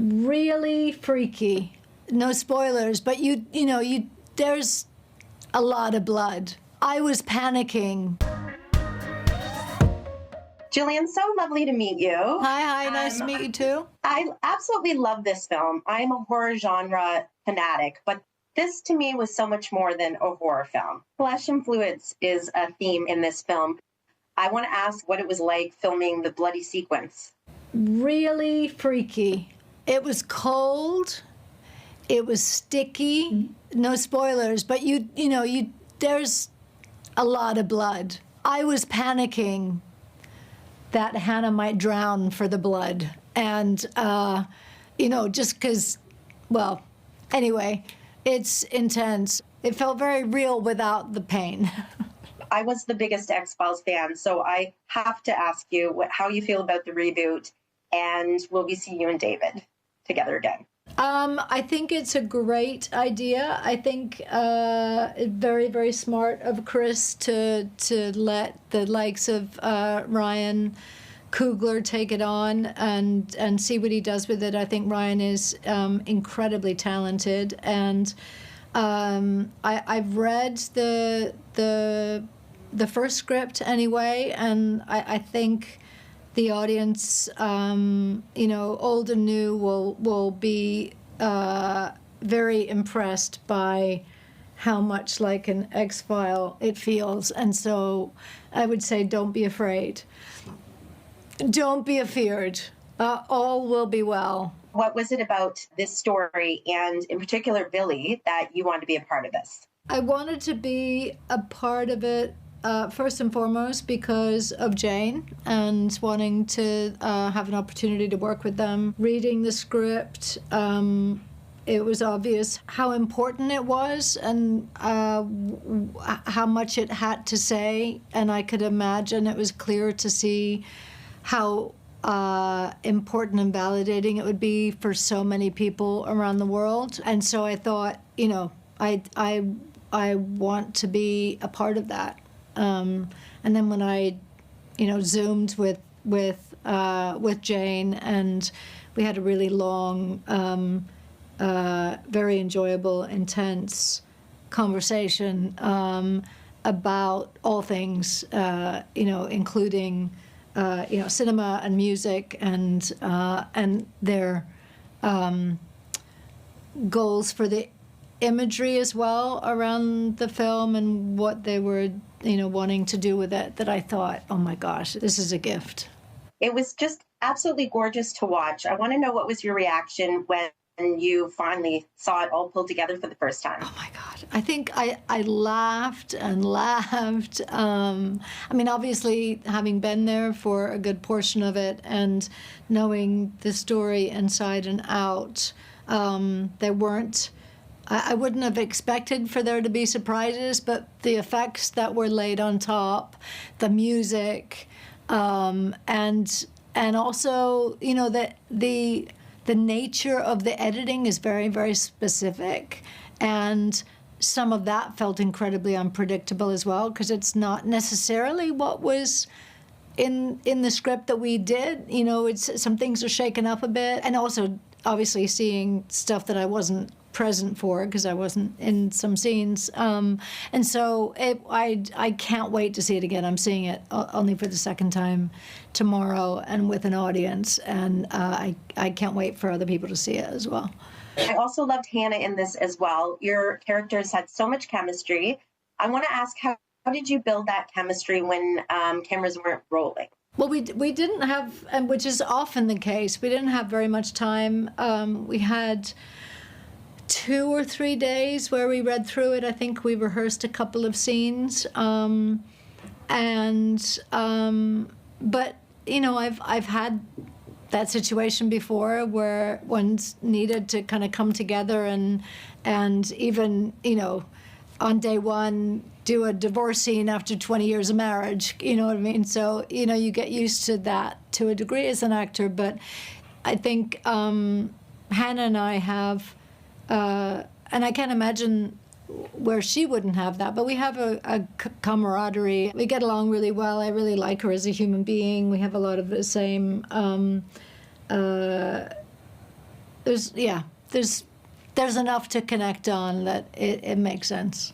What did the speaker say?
really freaky. No spoilers, but there's a lot of blood. I was panicking. Gillian, so lovely to meet you. Hi, nice to meet you too. I absolutely love this film. I'm a horror genre fanatic, but this to me was so much more than a horror film. Flesh and fluids is a theme in this film. I want to ask what it was like filming the bloody sequence. Really freaky. It was cold. It was sticky. No spoilers, but there's a lot of blood. I was panicking that Hannah might drown for the blood. And, just because, well, anyway, it's intense. It felt very real without the pain. I was the biggest X-Files fan, so I have to ask you how you feel about the reboot, and will we see you and David together again? I think it's a great idea. I think very, very smart of Chris to let the likes of Ryan Coogler take it on and see what he does with it. I think Ryan is incredibly talented, and I've read the first script anyway, and I think the audience, old and new, will be very impressed by how much like an X-File it feels. And so I would say don't be afraid. Don't be afeared. All will be well. What was it about this story, and in particular Billy, that you wanted to be a part of this? I wanted to be a part of it first and foremost because of Jane and wanting to have an opportunity to work with them. Reading the script, it was obvious how important it was and how much it had to say, and I could imagine it was clear to see how important and validating it would be for so many people around the world. And so I thought, I want to be a part of that. And then when I, zoomed with Jane, and we had a really long, very enjoyable, intense conversation about all things, including cinema and music and their goals for the imagery as well around the film and what they were, wanting to do with it, that I thought, oh my gosh, this is a gift. It was just absolutely gorgeous to watch. I want to know what was your reaction when you finally saw it all pulled together for the first time. Oh my God. I think I laughed and laughed. Obviously having been there for a good portion of it and knowing the story inside and out, there weren't, I wouldn't have expected for there to be surprises, but the effects that were laid on top, the music, and also, that the nature of the editing is very, very specific, and some of that felt incredibly unpredictable as well, because it's not necessarily what was in the script that we did. It's some things are shaken up a bit, and also obviously seeing stuff that I wasn't present for because I wasn't in some scenes, and so I can't wait to see it again. I'm seeing it only for the second time tomorrow and with an audience, and I can't wait for other people to see it as well. I also loved Hannah in this as well. Your characters had so much chemistry. I want to ask, how did you build that chemistry when cameras weren't rolling? Well, we didn't have, and which is often the case, we didn't have very much time. We had 2 or 3 days where we read through it. I think we rehearsed a couple of scenes, but I've had that situation before where one's needed to kind of come together and even on day one do a divorce scene after 20 years of marriage. You know what I mean? So you get used to that to a degree as an actor. But I think Hannah and I have. And I can't imagine where she wouldn't have that, but we have a camaraderie. We get along really well. I really like her as a human being. We have a lot of the same there's enough to connect on that it makes sense.